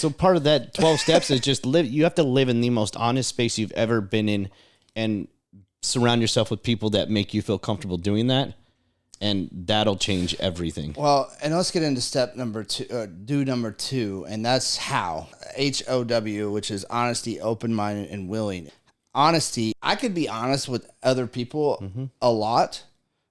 So part of that 12 steps is just live. You have to live in the most honest space you've ever been in and surround yourself with people that make you feel comfortable doing that. And that'll change everything. Well, and let's get into step number two, and that's how. HOW, which is honesty, open-minded, and willing. Honesty, I could be honest with other people a lot,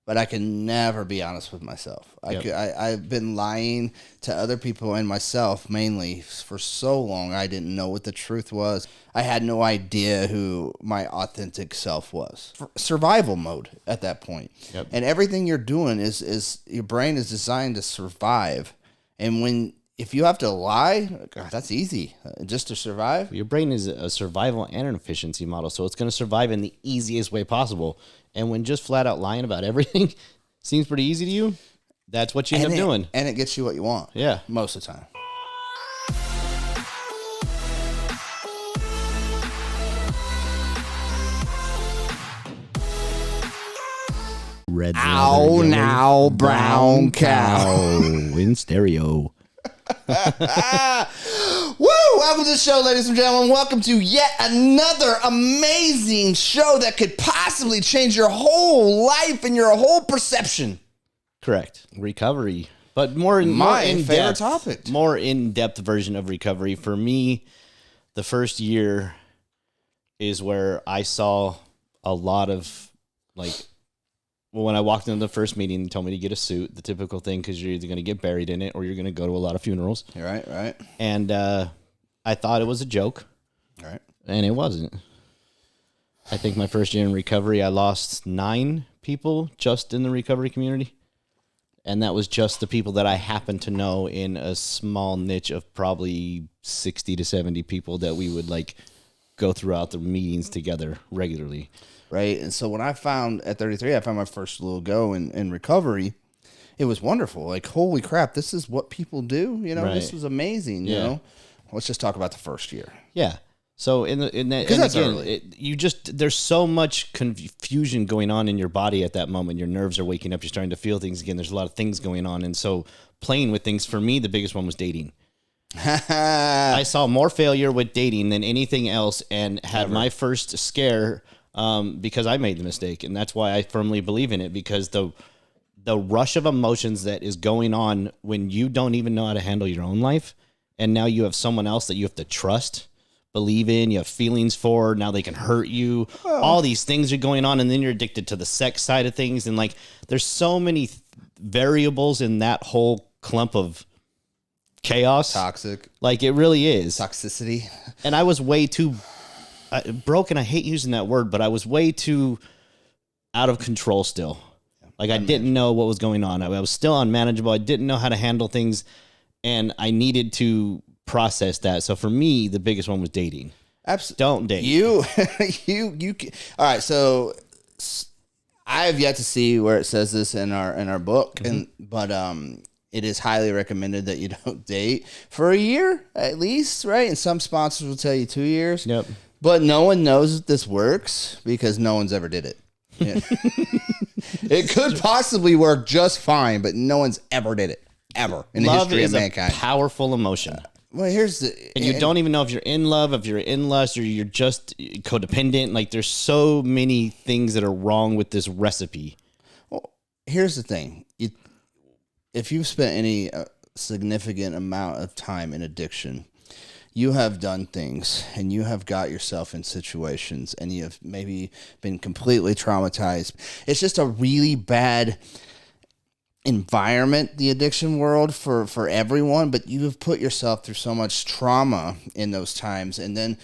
but I can never be honest with myself. I've been lying to other people and myself mainly for so long. I didn't know what the truth was. I had no idea who my authentic self was. Survival mode at that point. Yep. And everything you're doing is your brain is designed to survive. And if you have to lie, God, that's easy. Just to survive. Your brain is a survival and an efficiency model, so it's going to survive in the easiest way possible. And when just flat out lying about everything seems pretty easy to you, that's what you end up doing. And it gets you what you want. Yeah. Most of the time. Red Ow, now, brown cow. in stereo. Woo! Welcome to the show, ladies and gentlemen. Welcome to yet another amazing show that could possibly change your whole life and your whole perception. Correct. Recovery. But more in favorite depth, topic. More in-depth version of recovery. For me, the first year is where I saw a lot of, well, when I walked into the first meeting, they told me to get a suit, the typical thing, because you're either going to get buried in it or you're going to go to a lot of funerals. Right. And I thought it was a joke. Right. And it wasn't. I think my first year in recovery, I lost 9 people just in the recovery community. And that was just the people that I happened to know in a small niche of probably 60 to 70 people that we would go throughout the meetings together regularly. Right. And so when I found at 33, I found my first little go in recovery. It was wonderful. Like, holy crap, this is what people do. You know, Right. This was amazing. You know, let's just talk about the first year. Yeah. So in that, and that's again, early. there's so much confusion going on in your body at that moment. Your nerves are waking up. You're starting to feel things again. There's a lot of things going on. And so playing with things, for me, the biggest one was dating. I saw more failure with dating than anything else and had my first scare because I made the mistake. And that's why I firmly believe in it, because the rush of emotions that is going on when you don't even know how to handle your own life, and now you have someone else that you have to trust, believe in, you have feelings for, now they can hurt you. All these things are going on, and then you're addicted to the sex side of things. And there's so many variables in that whole clump of chaos. Toxic. It really is. Toxicity. And I was way too broken. I hate using that word, but I was way too out of control still. I didn't know what was going on. I was still unmanageable. I didn't know how to handle things, and I needed to process that. So for me, the biggest one was dating. Absolutely. Don't date. You. All right. So I have yet to see where it says this in our book, but it is highly recommended that you don't date for a year at least, right? And some sponsors will tell you 2 years. Yep. But no one knows that this works because no one's ever did it. Yeah. It could possibly work just fine, but no one's ever did it. Ever in the history of mankind. Love is a powerful emotion. Well, here's the... And you don't even know if you're in love, if you're in lust, or you're just codependent. There's so many things that are wrong with this recipe. Well, here's the thing. If you've spent any significant amount of time in addiction, you have done things and you have got yourself in situations and you have maybe been completely traumatized. It's just a really bad environment, the addiction world, for everyone, but you have put yourself through so much trauma in those times. And then,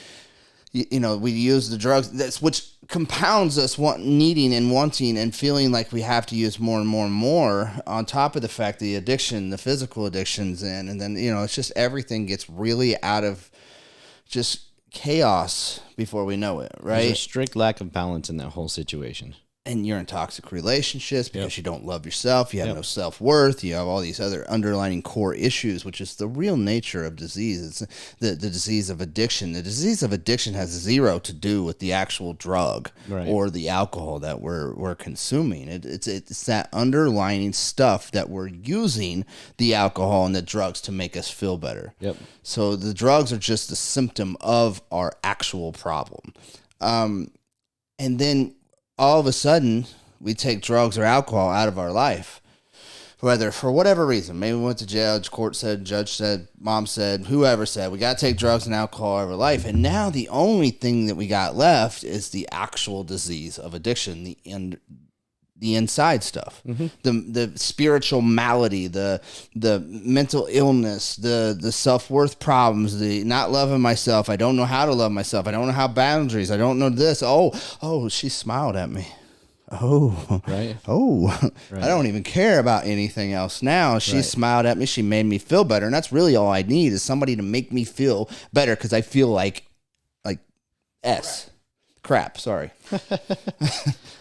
we use the drugs, which compounds us needing and wanting and feeling like we have to use more and more and more, on top of the fact the addiction, the physical addictions, and then, it's just everything gets really out of just chaos before we know it, right? There's a strict lack of balance in that whole situation. and you're in toxic relationships because you don't love yourself. You have no self-worth. You have all these other underlying core issues, which is the real nature of disease. It's the disease of addiction. The disease of addiction has zero to do with the actual drug or the alcohol that we're consuming. It's that underlying stuff that we're using the alcohol and the drugs to make us feel better. Yep. So the drugs are just a symptom of our actual problem. And then all of a sudden, we take drugs or alcohol out of our life, whether for whatever reason. Maybe we went to jail, court said, judge said, mom said, whoever said, we got to take drugs and alcohol out of our life. And now the only thing that we got left is the actual disease of addiction, the inside stuff, the spiritual malady, the mental illness, the self-worth problems, the not loving myself. I don't know how to love myself. I don't know how boundaries. I don't know this. Oh, she smiled at me. Oh, right. Oh, right. I don't even care about anything else now. She smiled at me. She made me feel better. And that's really all I need is somebody to make me feel better. Cause I feel like crap. Sorry.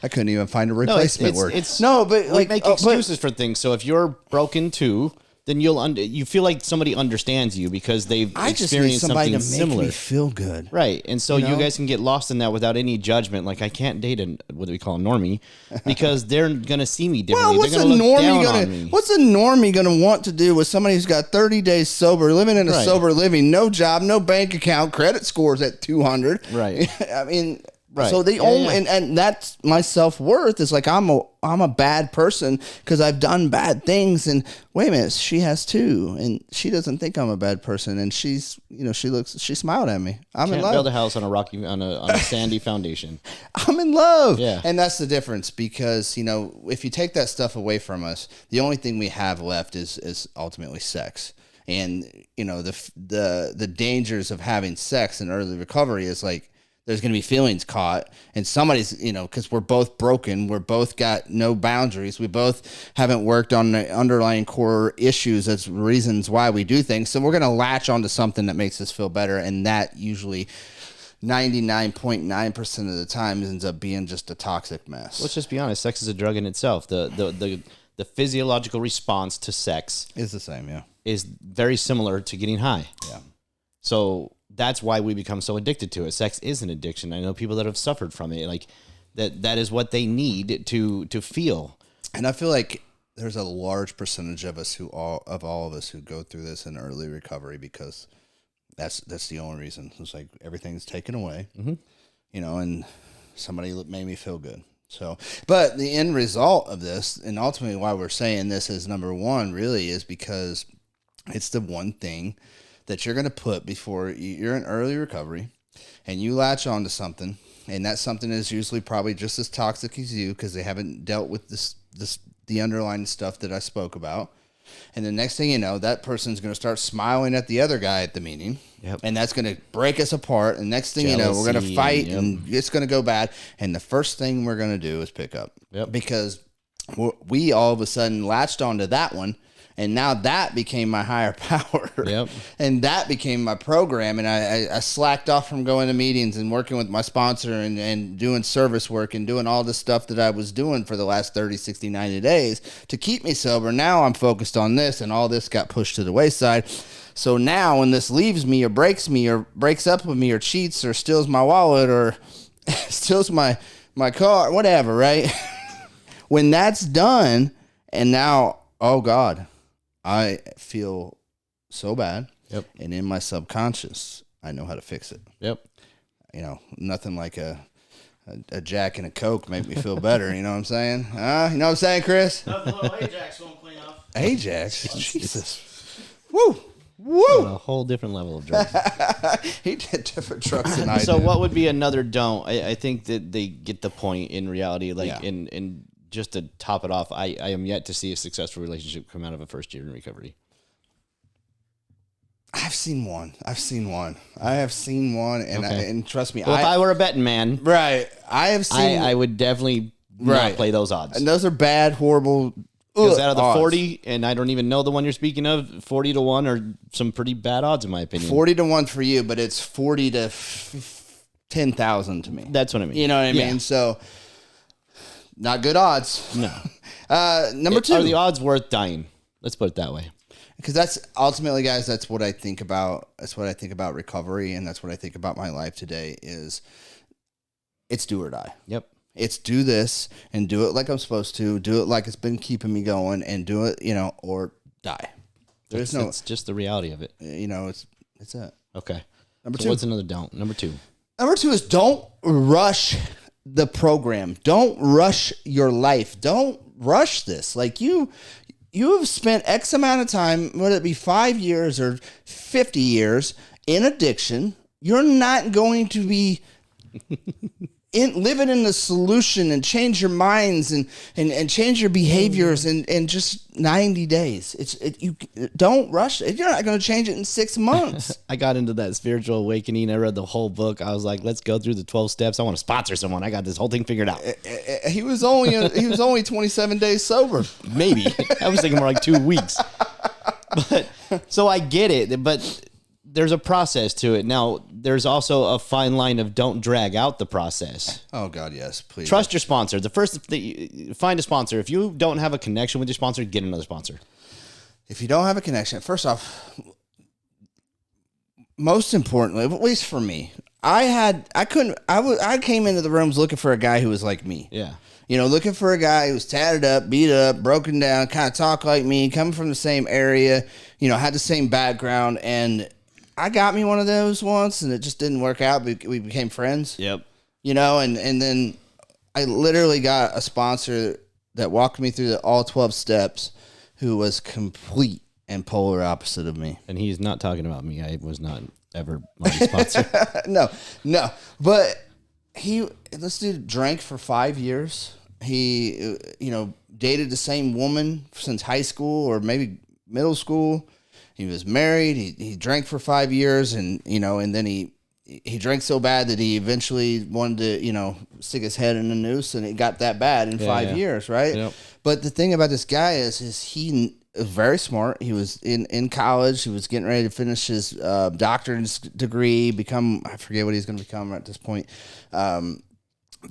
I couldn't even find a replacement word. We make excuses for things. So if you're broken too, then you feel like somebody understands you because they've experienced something similar. Make me feel good, right? And so you guys can get lost in that without any judgment. Like I can't date what do we call a normie because they're gonna see me differently. Well, they're gonna look down on me. What's a normie gonna want to do with somebody who's got 30 days sober, living in a sober living, no job, no bank account, credit scores at 200? Right. I mean. Right. So they and that's my self-worth is like I'm a bad person because I've done bad things, and wait a minute, she has too, and she doesn't think I'm a bad person, and she smiled at me. I'm in love. Build a house on a sandy foundation. I'm in love. Yeah. And that's the difference because if you take that stuff away from us, the only thing we have left is ultimately sex. And the dangers of having sex in early recovery is like there's going to be feelings caught, and somebody's, because we're both broken, we're both got no boundaries, we both haven't worked on the underlying core issues as reasons why we do things, so we're going to latch onto something that makes us feel better, and that usually 99.9% of the time ends up being just a toxic mess. Let's just be honest, sex is a drug in itself. The physiological response to sex is the same, is very similar to getting high. Yeah. So that's why we become so addicted to it. Sex is an addiction. I know people that have suffered from it. Like that is what they need to feel. And I feel like there's a large percentage of us all of us who go through this in early recovery because that's the only reason. It's like everything's taken away, and somebody made me feel good. So, but the end result of this, and ultimately why we're saying this is number one, really is because it's the one thing that you're going to put before you're in early recovery and you latch onto something, and that something is usually probably just as toxic as you because they haven't dealt with the underlying stuff that I spoke about. And the next thing you know, that person's going to start smiling at the other guy at the meeting, and that's going to break us apart. And next thing you know, we're going to fight, and it's going to go bad. And the first thing we're going to do is pick up because we all of a sudden latched onto that one. And now that became my higher power. And that became my program. And I slacked off from going to meetings and working with my sponsor and doing service work and doing all the stuff that I was doing for the last 30, 60, 90 days to keep me sober. Now I'm focused on this, and all this got pushed to the wayside. So now when this leaves me or breaks up with me or cheats or steals my wallet or steals my car, whatever, right? When that's done, and now, oh God, I feel so bad. And in my subconscious, I know how to fix it. Nothing like a Jack and a Coke make me feel better. You know what I'm saying? You know what I'm saying, Chris? A little Ajax won't clean up. Ajax? Jesus. Woo! On a whole different level of drugs. He did different drugs than I So did. what would be another don't? I think that they get the point in reality. In just to top it off, I am yet to see a successful relationship come out of a first year in recovery. I've seen one. I have seen one, and and trust me. Well, if I were a betting man, right, I have seen. I would definitely not play those odds. And those are bad, horrible. Because out of the odds. 40, and I don't even know the one you're speaking of, 40 to 1 are some pretty bad odds in my opinion. 40 to 1 for you, but it's 40 to 10,000 to me. That's what I mean. You know what I mean? So Not good odds. No. Number 2. Are the odds worth dying? Let's put it that way. Because that's ultimately, guys, that's what I think about. That's what I think about recovery, and that's what I think about my life today is it's do or die. Yep. It's do this and do it like I'm supposed to, do it like it's been keeping me going, and do it, or die. It's just the reality of it. It's it. Okay. Number So 2. what's another don't? Number 2. Number 2 is don't rush the program. Don't rush your life. Don't rush this. Like you have spent X amount of time, whether it be 5 years or 50 years in addiction. You're not going to be living in the solution and change your minds and change your behaviors in just 90 days. You don't rush it. You're not going to change it in 6 months. I got into that spiritual awakening. I read the whole book. I was like, let's go through the 12 steps. I want to sponsor someone. I got this whole thing figured out. He was only 27 days sober. Maybe. I was thinking more like 2 weeks. But so I get it, but there's a process to it. Now, there's also a fine line of don't drag out the process. Oh God, yes, please. Trust your sponsor. The first thing, find a sponsor. If you don't have a connection with your sponsor, get another sponsor. If you don't have a connection, first off, most importantly, at least for me, I came into the rooms looking for a guy who was like me. Yeah. Looking for a guy who was tatted up, beat up, broken down, kind of talk like me, coming from the same area, had the same background. And I got me one of those once and it just didn't work out. We became friends. Yep. And then I literally got a sponsor that walked me through all 12 steps who was complete and polar opposite of me. And he's not talking about me. I was not ever my sponsor. No. But this dude drank for 5 years. He, dated the same woman since high school or maybe middle school. He was married. He drank for 5 years, and then he drank so bad that he eventually wanted to, stick his head in a noose, and it got that bad in 5 years, right? Yep. But the thing about this guy is he is very smart. He was in college. He was getting ready to finish his doctorate degree, I forget what he's going to become at this point.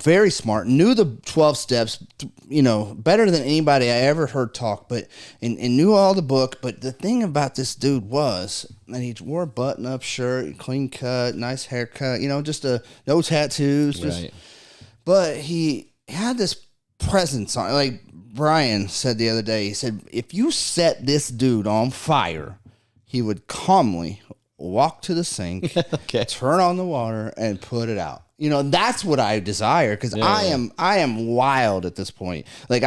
Very smart, knew the 12 steps, better than anybody I ever heard talk, but and knew all the book. But the thing about this dude was that he wore a button-up shirt, clean cut, nice haircut, just no tattoos. Right. But he had this presence on, like Brian said the other day. He said, if you set this dude on fire, he would calmly walk to the sink, Okay. turn on the water, and put it out. That's what I desire because I am wild at this point. Like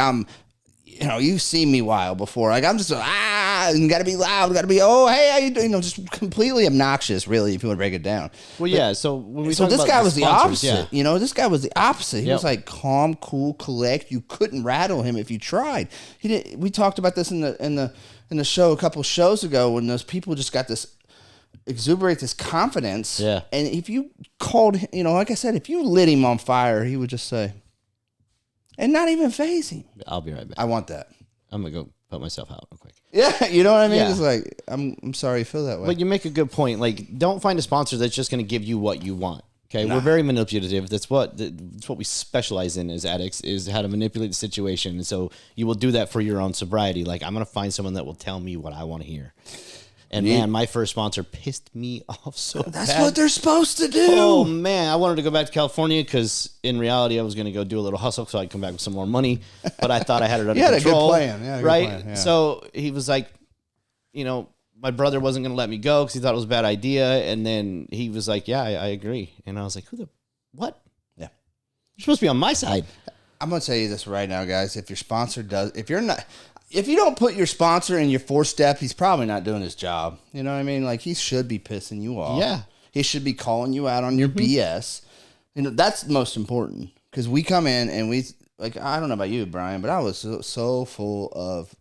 you see me wild before. Like I'm just and gotta be loud, gotta be hey, how you doing? Just completely obnoxious, really, if you want to break it down. Well, yeah. So when we So talk this about guy was the sponsors, opposite. yeah. This guy was the opposite. He Yep. was like calm, cool, collect. You couldn't rattle him if you tried. He didn't. We talked about this in the show a couple shows ago when those people just got this exuberate this confidence. Yeah. And if you called, like I said, if you lit him on fire, he would just say, and not even phase him. I'll be right back. I want that. I'm gonna go put myself out real quick. Yeah, you know what I mean? Yeah. It's like I'm sorry you feel that way. But you make a good point. Like, don't find a sponsor that's just going to give you what you want. Okay, we're very manipulative. That's what we specialize in as addicts, is how to manipulate the situation. And so you will do that for your own sobriety. Like, I'm going to find someone that will tell me what I want to hear. And man, my first sponsor pissed me off so That's bad. what they're supposed to do. Oh man, I wanted to go back to California because in reality I was going to go do a little hustle so I'd come back with some more money. But I thought I had it under You had a good control. plan. Yeah, a good right? plan, yeah. So he was like, my brother wasn't going to let me go because he thought it was a bad idea. And then he was like, yeah, I agree. And I was like, what? Yeah. You're supposed to be on my side. I'm going to tell you this right now, guys. If your sponsor if you don't put your sponsor in your 4th step, he's probably not doing his job. You know what I mean? Like, he should be pissing you off. Yeah. He should be calling you out on your BS. That's most important. Because we come in and I don't know about you, Brian, but I was so full of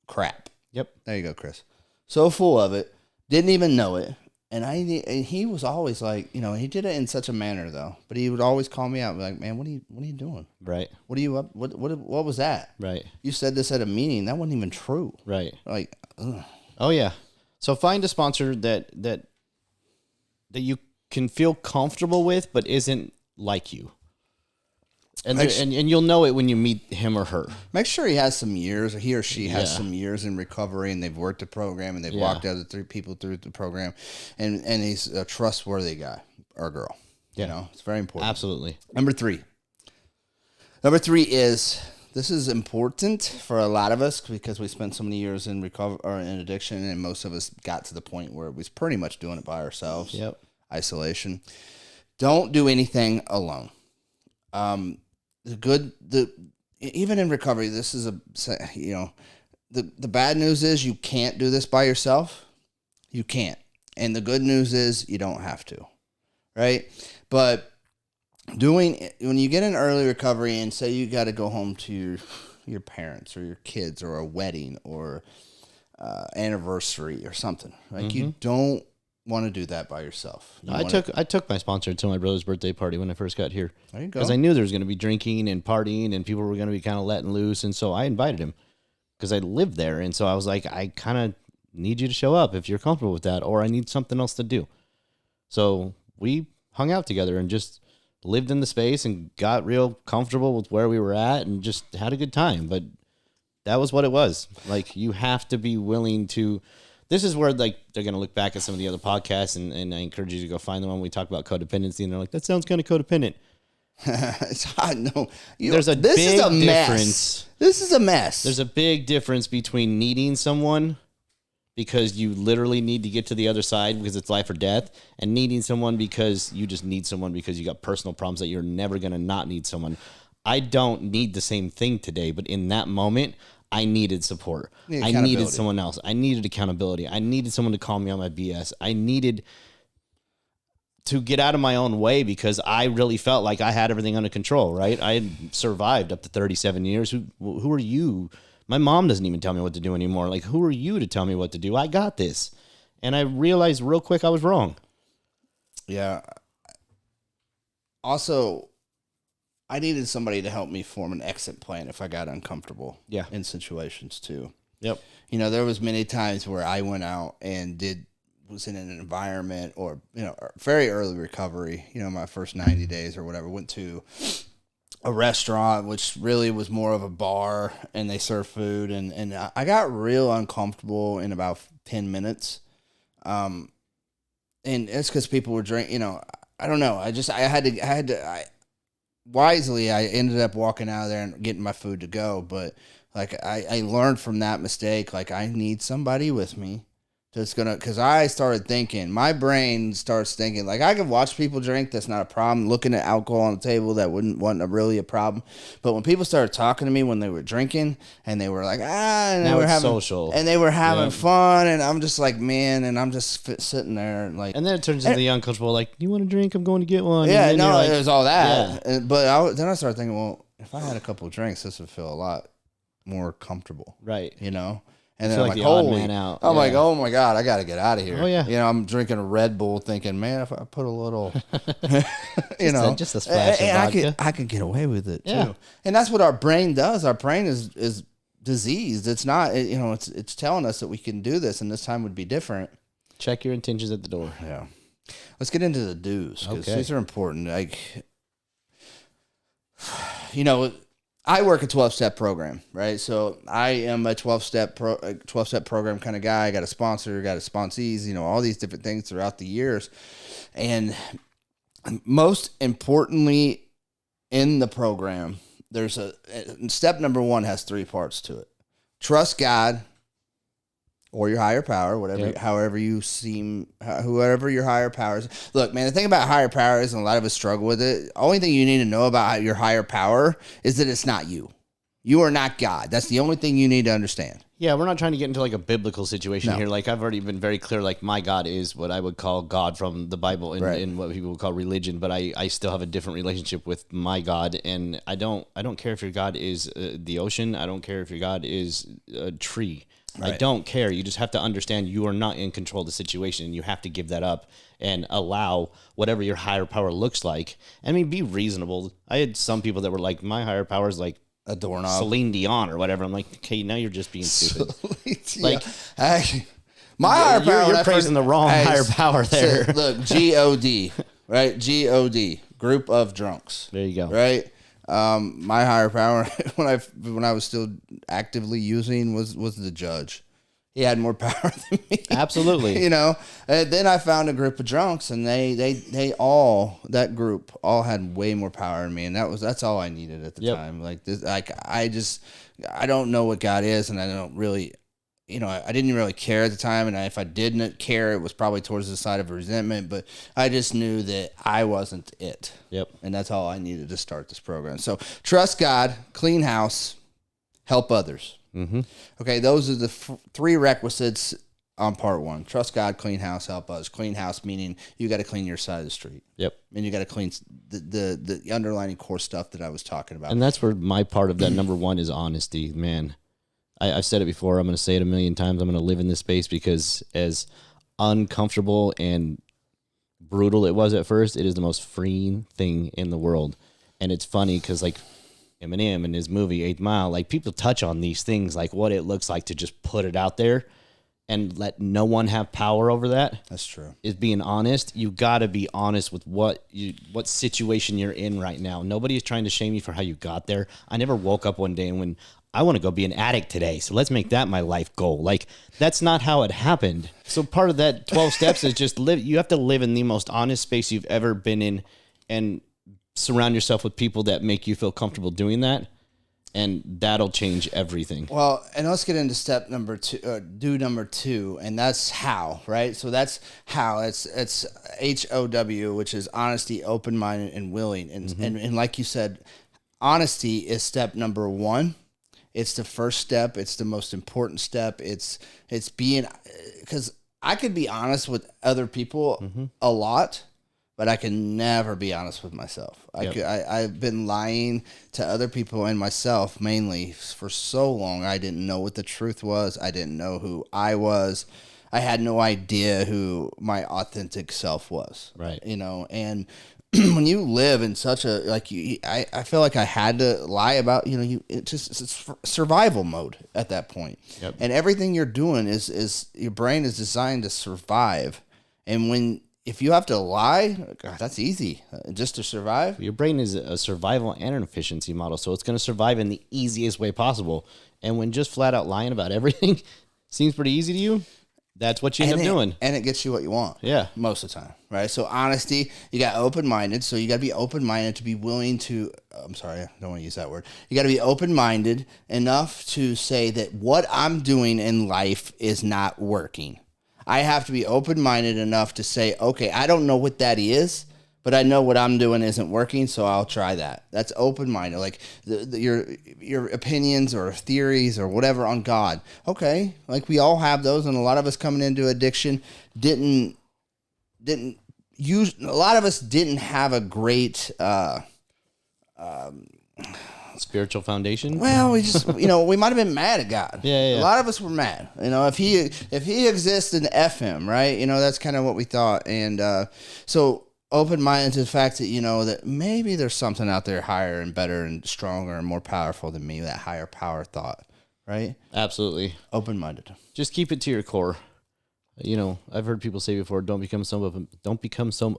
crap. Yep. There you go, Chris. So full of it. Didn't even know it. And he was always like, he did it in such a manner though. But he would always call me out, like, man, what are you doing? Right. What are you up? What was that? Right. You said this at a meeting. That wasn't even true. Right. Like, ugh. Oh yeah. So find a sponsor that you can feel comfortable with, but isn't like you. And, and you'll know it when you meet him or her. Make sure he has some years, or he or she has Yeah. some years in recovery, and they've worked the program, and they've Yeah. walked other 3 people through the program, and he's a trustworthy guy or girl. Yeah. You know, it's very important. Absolutely. Number 3. Number 3 is, this is important for a lot of us because we spent so many years in recovery or in addiction, and most of us got to the point where we was pretty much doing it by ourselves. Yep. Isolation. Don't do anything alone. Even in recovery, this is the bad news is you can't do this by yourself. You can't. And the good news is you don't have to. Right? But when you get in early recovery and say you got to go home to your parents or your kids or a wedding or anniversary or something, like you don't want to do that by yourself. I took my sponsor to my brother's birthday party when I first got here. There you go. Because I knew there was going to be drinking and partying and people were going to be kind of letting loose. And so I invited him because I lived there. And so I was like, I kind of need you to show up if you're comfortable with that, or I need something else to do. So we hung out together and just lived in the space and got real comfortable with where we were at and just had a good time. But that was what it was. Like, you have to be willing to. This is where, like, they're going to look back at some of the other podcasts, and I encourage you to go find the one we talk about codependency, and they're like, that sounds kind of codependent. It's hot. No, There's a this big is a mess. difference. This is a mess. There's a big difference between needing someone because you literally need to get to the other side because it's life or death, and needing someone because you just need someone because you got personal problems that you're never going to not need someone. I don't need the same thing today, but in that moment, I needed support. I needed someone else. I needed accountability. I needed someone to call me on my BS. I needed to get out of my own way because I really felt like I had everything under control, right? I had survived up to 37 years. Who are you? My mom doesn't even tell me what to do anymore. Like, who are you to tell me what to do? I got this. And I realized real quick I was wrong. Yeah. Also, I needed somebody to help me form an exit plan if I got uncomfortable in situations too. Yep. You know, there was many times where I went out and was in an environment or, very early recovery, my first 90 days or whatever, went to a restaurant, which really was more of a bar, and they served food. And I got real uncomfortable in about 10 minutes. And it's because people were drinking, I don't know. Wisely, I ended up walking out of there and getting my food to go. But like, I learned from that mistake, like, I need somebody with me because I started thinking, my brain starts thinking, like, I can watch people drink. That's not a problem. Looking at alcohol on the table, that wasn't really a problem. But when people started talking to me when they were drinking and they were like, and now they were it's having social. And they were having fun. And I'm just like, man, and I'm just sitting there and like. And then it turns into the uncomfortable, like, you want a drink? I'm going to get one. Yeah, and no, like, it was all that. Yeah. But then I started thinking, well, if I had a couple of drinks, this would feel a lot more comfortable. Right. And then feel I'm like like, the odd holy, man out. I'm like, Yeah. oh my God, I got to get out of here. Oh, yeah. I'm drinking a Red Bull thinking, man, if I put a little, just a splash of vodka. I could get away with it Yeah. too. And that's what our brain does. Our brain is diseased. It's not, it's telling us that we can do this and this time would be different. Check your intentions at the door. Yeah. Let's get into the do's because these are important. Like, I work a 12-step program, right? So I am a 12-step program kind of guy. I got a sponsor, got a sponsees, all these different things throughout the years. And most importantly in the program, there's step number 1 has 3 parts to it. Trust God or your higher power, whoever your higher power is. Look, man, the thing about higher power is, and a lot of us struggle with it, only thing you need to know about your higher power is that it's not you. You are not God. That's the only thing you need to understand. Yeah, we're not trying to get into like a biblical situation here. Like, I've already been very clear, like, my God is what I would call God from the Bible and what people would call religion, but I still have a different relationship with my God, and I don't care if your God is the ocean. I don't care if your God is a tree. Right. I don't care. You just have to understand you are not in control of the situation, and you have to give that up and allow whatever your higher power looks like. I mean, be reasonable. I had some people that were like, my higher power is like a doorknob, Celine Dion or whatever. I'm like, okay, now you're just being stupid. Like, actually, my higher power. You're praising the wrong higher power there. Look, God, right? God, group of drunks. There you go. Right. My higher power when I was still actively using was the judge. He had more power than me. Absolutely. You know. And then I found a group of drunks, and they all, that group all had way more power than me, and that's all I needed at the time. Like this, like I don't know what God is, and I don't really, you know, I didn't really care at the time, and if I didn't care, it was probably towards the side of resentment. But I just knew that I wasn't it. Yep. And that's all I needed to start this program. So trust God, clean house, help others. Mm-hmm. Okay, those are the three requisites on part one. Trust God, clean house, help others. Clean house meaning you got to clean your side of the street. Yep. And you got to clean the underlying core stuff that I was talking about. And that's where my part of that number one is honesty, man. I've said it before. I'm going to say it a million times. I'm going to live in this space because as uncomfortable and brutal it was at first, it is the most freeing thing in the world. And it's funny because like Eminem in his movie 8 Mile, like people touch on these things, like what it looks like to just put it out there and let no one have power over that. That's true. Is being honest. You got to be honest with what situation you're in right now. Nobody is trying to shame you for how you got there. I never woke up one day and when I want to go be an addict today, so let's make that my life goal. Like that's not how it happened. So part of that 12 steps is just live. You have to live in the most honest space you've ever been in, and surround yourself with people that make you feel comfortable doing that, and that'll change everything. Well, and let's get into step number two, number two, and that's how, right? So that's how. It's HOW, which is honesty, open-minded, and willing. And like you said, honesty is step number one. It's the first step. It's the most important step. It's being, because I could be honest with other people a lot, but I can never be honest with myself. I've been lying to other people and myself mainly for so long. I didn't know what the truth was. I didn't know who I was. I had no idea who my authentic self was. Right. You know, and when you live in such a, like, I feel like I had to lie about, you know, it's survival mode at that point. Yep. And everything you're doing is your brain is designed to survive. And if you have to lie, God, that's easy. Just to survive. Your brain is a survival and an efficiency model, so it's going to survive in the easiest way possible. And when just flat out lying about everything seems pretty easy to you, that's what you end up doing. And it gets you what you want. Yeah. Most of the time, right? So honesty, you got open-minded. So you got to be open-minded to be willing to, I'm sorry, I don't want to use that word. You got to be open-minded enough to say that what I'm doing in life is not working. I have to be open-minded enough to say, okay, I don't know what that is, but I know what I'm doing isn't working, so I'll try that. That's open-minded. Like your opinions or theories or whatever on God. Okay, like we all have those, and a lot of us coming into addiction didn't use. A lot of us didn't have a great. Spiritual foundation. Well, we just, you know, we might have been mad at God. Yeah. A lot of us were mad. You know, if he exists, then F him, right? You know, that's kind of what we thought. And so open-minded to the fact that, you know, that maybe there's something out there higher and better and stronger and more powerful than me, that higher power thought, right? Absolutely. Open-minded. Just keep it to your core. You know, I've heard people say before, don't become so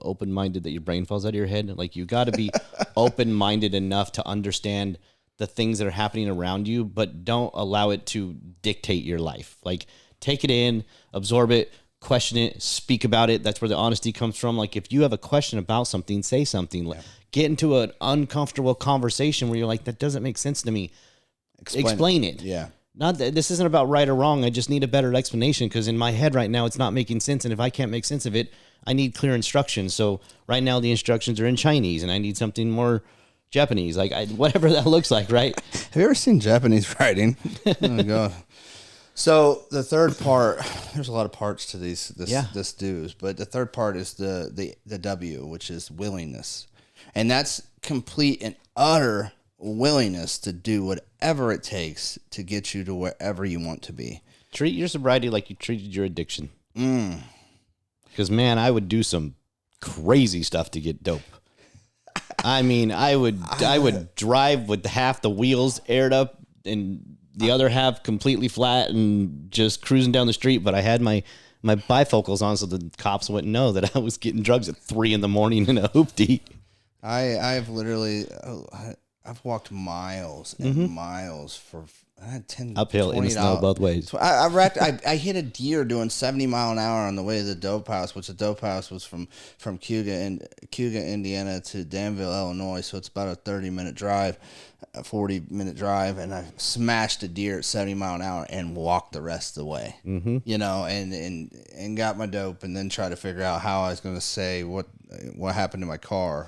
open-minded that your brain falls out of your head. Like, you got to be open-minded enough to understand the things that are happening around you, but don't allow it to dictate your life. Like, take it in, absorb it, question it, speak about it. That's where the honesty comes from. Like, if you have a question about something, say something. Yeah. Get into an uncomfortable conversation where you're like, that doesn't make sense to me. Explain it. Yeah. Not that this isn't about right or wrong. I just need a better explanation, because in my head right now, it's not making sense. And if I can't make sense of it, I need clear instructions. So right now the instructions are in Chinese and I need something more Japanese, like whatever that looks like, right? Have you ever seen Japanese writing? Oh my God. So the third part, there's a lot of parts to this dues, but the third part is the W, which is willingness. And that's complete and utter willingness to do whatever it takes to get you to wherever you want to be. Treat your sobriety like you treated your addiction. Because, man, I would do some crazy stuff to get dope. I mean, I would drive with half the wheels aired up and the other half completely flat and just cruising down the street. But I had my bifocals on so the cops wouldn't know that I was getting drugs at 3 a.m. in a hoopty. I've literally, I've walked miles and miles for I had 10 Uphill in the snow $20. both ways. I hit a deer doing 70 mile an hour on the way to the dope house, which the dope house was from Cayuga, Indiana to Danville, Illinois. So it's about a 30-minute drive, a 40-minute drive. And I smashed a deer at 70 mile an hour and walked the rest of the way, you know, and got my dope and then try to figure out how I was going to say what happened to my car.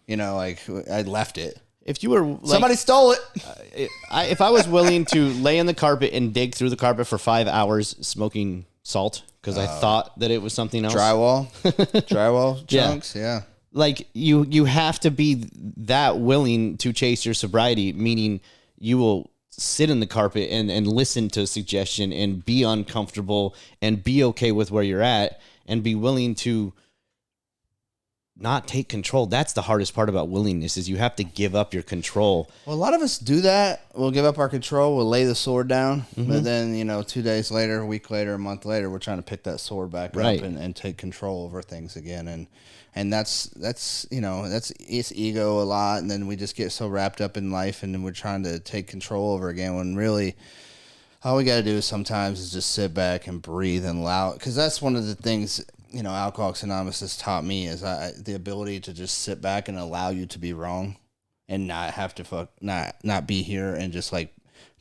You know, like I left it. If you were like, Somebody stole it. if I was willing to lay in the carpet and dig through the carpet for 5 hours smoking salt because I thought that it was something else. Drywall chunks. Yeah. Like you have to be that willing to chase your sobriety, meaning you will sit in the carpet and listen to suggestion and be uncomfortable and be okay with where you're at and be willing to not take control. That's the hardest part about willingness is you have to give up your control. Well, a lot of us do that. We'll give up our control. We'll lay the sword down. But then, you know, 2 days later, a week later, a month later, we're trying to pick that sword back up and take control over things again. And that's you know, it's ego a lot. And then we just get so wrapped up in life and then we're trying to take control over again when really all we got to do sometimes is just sit back and breathe and allow it. Because that's one of the things, you know, Alcoholics Anonymous has taught me is the ability to just sit back and allow you to be wrong and not have to not be here and just like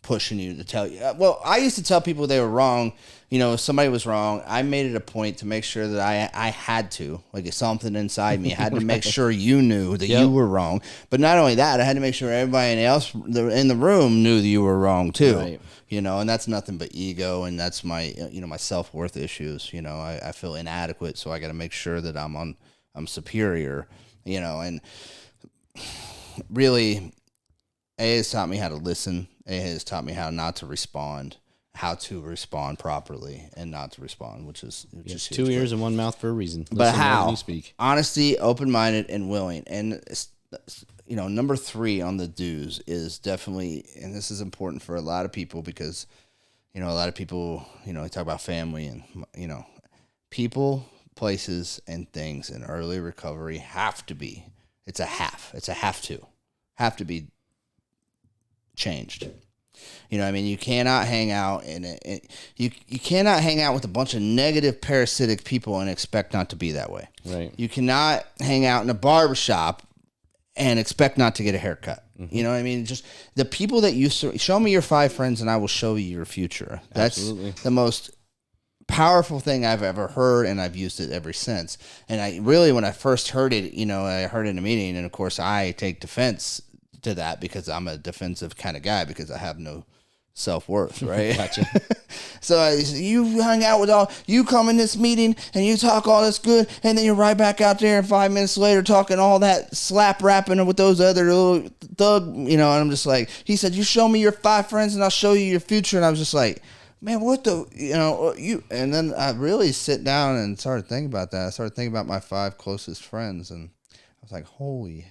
pushing you to tell you. Well, I used to tell people they were wrong. You know, if somebody was wrong, I made it a point to make sure that I had to, like something inside me, I had to make sure you knew that you were wrong. But not only that, I had to make sure everybody else in the room knew that you were wrong too. Right. You know, and that's nothing but ego, and that's my, you know, my self-worth issues. You know, I feel inadequate, so I got to make sure that I'm superior. You know, and really, AA has taught me how to listen. AA has taught me how not to respond, how to respond properly, and not to respond, which is huge. 2 ears and one mouth for a reason. But Listen how? when you speak. Honesty, open-minded, and willing. And you know, number 3 on the do's is definitely, and this is important for a lot of people because, you know, a lot of people, you know, they talk about family and, you know, people, places, and things in early recovery have to be, it's a have to be changed. You know what I mean? You cannot hang out you cannot hang out with a bunch of negative parasitic people and expect not to be that way. Right. You cannot hang out in a barbershop and expect not to get a haircut. You know what I mean? Just the people that you show me your 5 friends and I will show you your future. That's Absolutely. The most powerful thing I've ever heard, and I've used it ever since. And I really, when I first heard it, you know, I heard it in a meeting, and of course I take defense to that because I'm a defensive kind of guy because I have no self-worth, right? Gotcha. So you hang out with you come in this meeting and you talk all this good, and then you're right back out there, and 5 minutes later talking all that slap rapping with those other little thug, you know, and I'm just like, he said, you show me your 5 friends and I'll show you your future. And I was just like, man, what the, you know, and then I really sit down and started thinking about that. I started thinking about my 5 closest friends, and I was like, holy,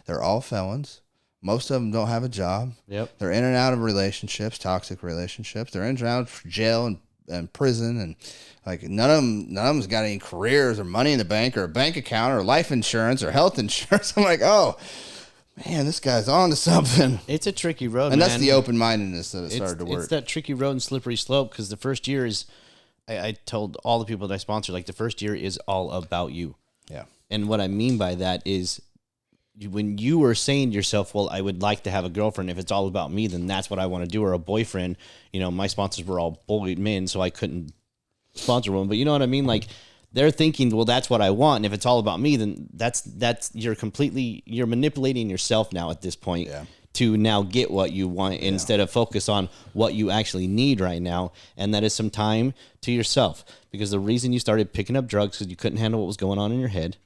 they're all felons. Most of them don't have a job. Yep. They're in and out of relationships, toxic relationships. They're in and out of jail and prison, and like none of them's got any careers or money in the bank or a bank account or life insurance or health insurance. I'm like, oh man, this guy's on to something. It's a tricky road, and man. that's the open-mindedness that started to work. It's that tricky road and slippery slope because the first year is, I told all the people that I sponsor, like the first year is all about you. Yeah. And what I mean by that is, when you were saying to yourself, well, I would like to have a girlfriend. If it's all about me, then that's what I want to do. Or a boyfriend. You know, my sponsors were all boy men, so I couldn't sponsor one. But you know what I mean? Like, they're thinking, well, that's what I want. And if it's all about me, then that's you're manipulating yourself now at this point to now get what you want instead of focus on what you actually need right now. And that is some time to yourself. Because the reason you started picking up drugs because you couldn't handle what was going on in your head.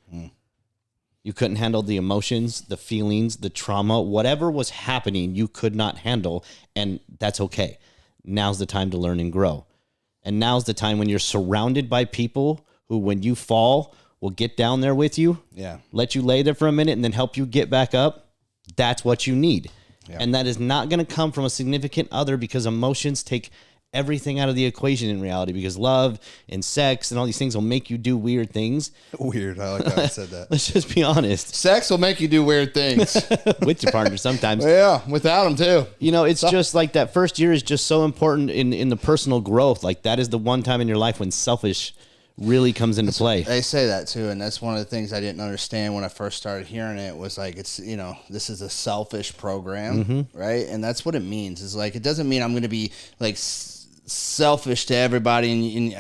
You couldn't handle the emotions, the feelings, the trauma, whatever was happening, you could not handle, and that's okay. Now's the time to learn and grow. And now's the time when you're surrounded by people who, when you fall, will get down there with you, let you lay there for a minute, and then help you get back up. That's what you need. Yeah. And that is not going to come from a significant other because emotions take everything out of the equation in reality, because love and sex and all these things will make you do weird things. Weird. I like how I said that. Let's just be honest. Sex will make you do weird things. With your partner sometimes. Yeah, without them too. It's just like that first year is just so important in the personal growth. Like that is the one time in your life when selfish really comes into play. They say that too, and that's one of the things I didn't understand when I first started hearing it. Was like, it's this is a selfish program, right? And that's what it means. Is like, it doesn't mean I'm going to be like selfish to everybody, and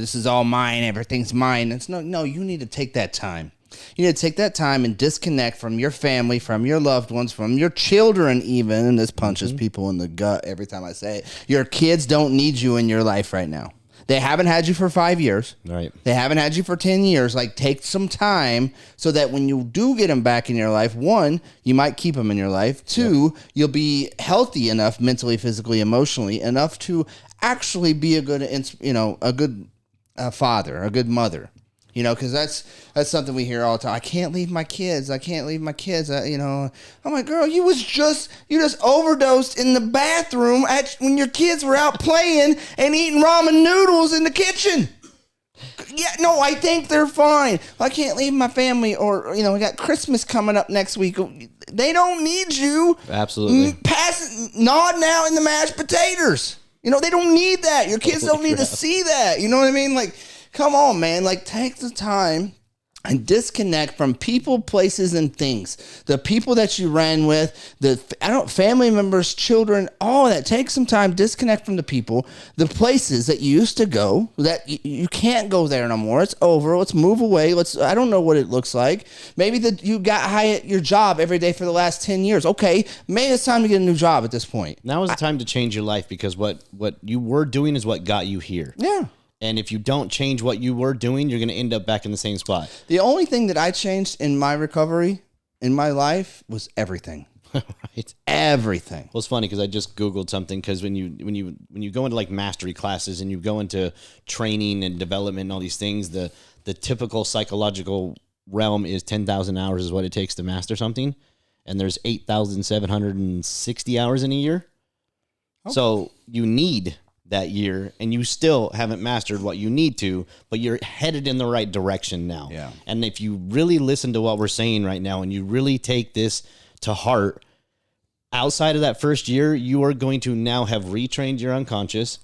this is all mine, everything's mine. It's no. You need to take that time. You need to take that time and disconnect from your family, from your loved ones, from your children even. And this punches people in the gut every time I say it. Your kids don't need you in your life right now. They haven't had you for 5 years. Right. They haven't had you for 10 years. Like, take some time so that when you do get them back in your life, one, you might keep them in your life. Two, you'll be healthy enough mentally, physically, emotionally enough to actually be a good, father, a good mother. Because that's something we hear all the time. I can't leave my kids. I can't leave my kids. I'm like, girl, you just overdosed in the bathroom when your kids were out playing and eating ramen noodles in the kitchen. Yeah, no, I think they're fine. I can't leave my family, or we got Christmas coming up next week. They don't need you. Absolutely. Nodding out in the mashed potatoes. They don't need that. Your kids don't need to see that. You know what I mean? Like, come on, man. Like, take the time and disconnect from people, places, and things. The people that you ran with, family members, children, all that. Take some time, disconnect from the people, the places that you used to go, that you can't go there no more. It's over. Let's move away. I don't know what it looks like. Maybe you got high at your job every day for the last 10 years. Okay, maybe it's time to get a new job at this point. Now is the time to change your life, because what you were doing is what got you here. Yeah. And if you don't change what you were doing, you're going to end up back in the same spot. The only thing that I changed in my recovery, in my life, was everything. Right. Everything. Well, it's funny because I just Googled something, because when you go into like mastery classes and you go into training and development and all these things, the typical psychological realm is 10,000 hours is what it takes to master something. And there's 8,760 hours in a year. Okay. So you need that year, and you still haven't mastered what you need to, but you're headed in the right direction now. Yeah. And if you really listen to what we're saying right now, and you really take this to heart, outside of that first year, you are going to now have retrained your unconscious.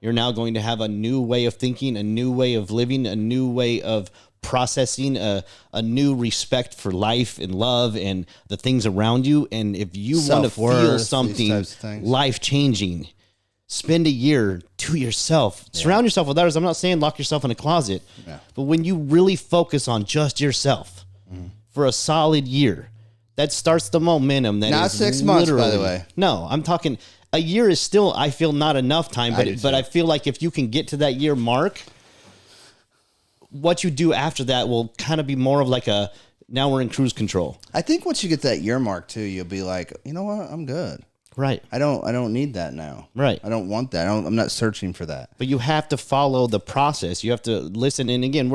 You're now going to have a new way of thinking, a new way of living, a new way of processing, a new respect for life and love and the things around you. And if you want to feel something life-changing, spend a year to yourself. Yeah. Surround yourself with others. I'm not saying lock yourself in a closet, but when you really focus on just yourself for a solid year, that starts the momentum. That not is 6 months, by the way. No, I'm talking a year is still, I feel, not enough time, but I feel like if you can get to that year mark, what you do after that will kind of be more of like now we're in cruise control. I think once you get that year mark too, you'll be like, you know what, I'm good. Right. I don't need that now. Right. I don't want that. I'm not searching for that. But you have to follow the process. You have to listen. And again,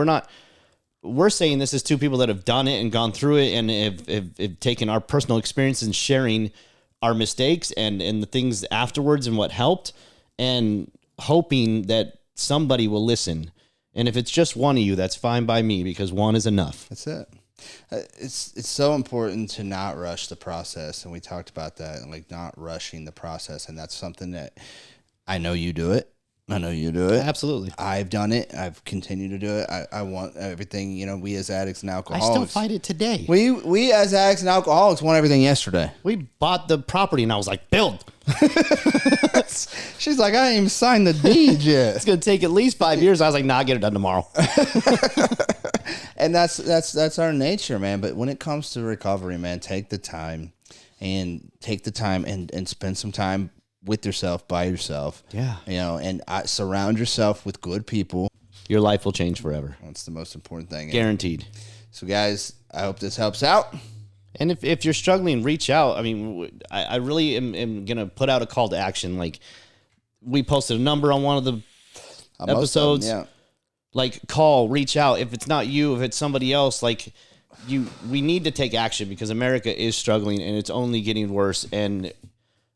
we're saying this as two people that have done it and gone through it and have taken our personal experience and sharing our mistakes and the things afterwards and what helped, and hoping that somebody will listen. And if it's just one of you, that's fine by me, because one is enough. That's it. It's so important to not rush the process, and we talked about that, and like not rushing the process, and that's something that I know you do it. I know you do it. Absolutely. I've done it. I've continued to do it. I want everything, we as addicts and alcoholics. I still fight it today. We as addicts and alcoholics want everything yesterday. We bought the property and I was like, build. She's like, I ain't even signed the deed yet. It's going to take at least 5 years. I was like, nah, I'll get it done tomorrow. And that's our nature, man. But when it comes to recovery, man, take the time and spend some time with yourself, by yourself. Yeah. And surround yourself with good people. Your life will change forever. That's the most important thing. Guaranteed. So guys, I hope this helps out. And if you're struggling, reach out. I mean, I really am going to put out a call to action. Like, we posted a number on one of the episodes. Yeah. Like, call, reach out. If it's not you, if it's somebody else, like, we need to take action, because America is struggling and it's only getting worse. And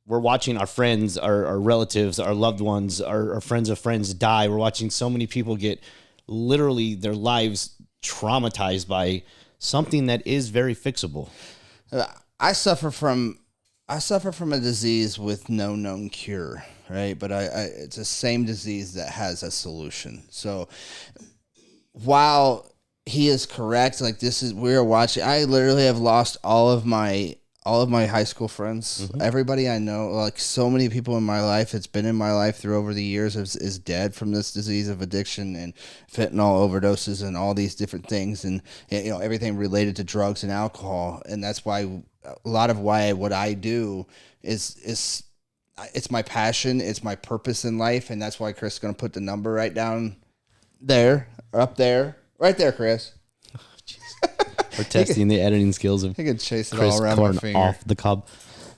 we're watching our friends, our relatives, our loved ones, our friends of friends die. We're watching so many people get literally their lives traumatized by something that is very fixable. I suffer from a disease with no known cure, right? But it's the same disease that has a solution. So while he is correct, like we're watching, I literally have lost all of my high school friends. Mm-hmm. Everybody I know, like so many people in my life, it's been in my life through over the years, is dead from this disease of addiction and fentanyl overdoses and all these different things, and everything related to drugs and alcohol. And that's why a lot of what I do is it's my passion, it's my purpose in life, and that's why Chris is going to put the number right down there, or up there, right there, Chris. We're testing the editing skills of he could chase it Chris all around Corn my finger. off the cob.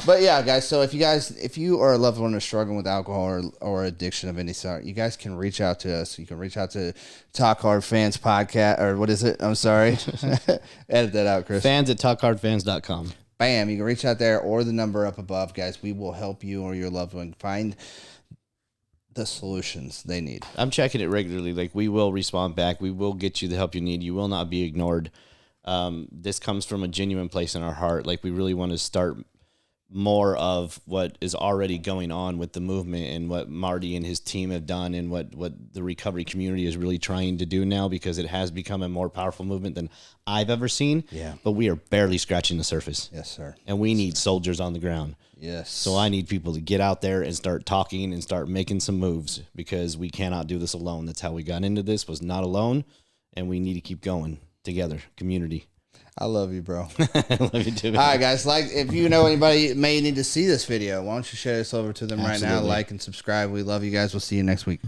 But yeah, guys, so if you are a loved one who's struggling with alcohol or addiction of any sort, you guys can reach out to us. You can reach out to Talk Hard Fans Podcast, or what is it? I'm sorry. Edit that out, Chris. Fans at talkhardfans.com. Bam, you can reach out there or the number up above, guys. We will help you or your loved one find the solutions they need. I'm checking it regularly. Like, we will respond back. We will get you the help you need. You will not be ignored. This comes from a genuine place in our heart. Like, we really want to start more of what is already going on with the movement and what Marty and his team have done and what the recovery community is really trying to do now, because it has become a more powerful movement than I've ever seen. Yeah. But we are barely scratching the surface. Yes, sir. And we need soldiers on the ground. Yes. So I need people to get out there and start talking and start making some moves, because we cannot do this alone. That's how we got into this, was not alone. And we need to keep going together, community. I love you, bro. I love you too. All right, guys. Like, if you know anybody may need to see this video, why don't you share this over to them right now? Absolutely. Like and subscribe. We love you guys. We'll see you next week.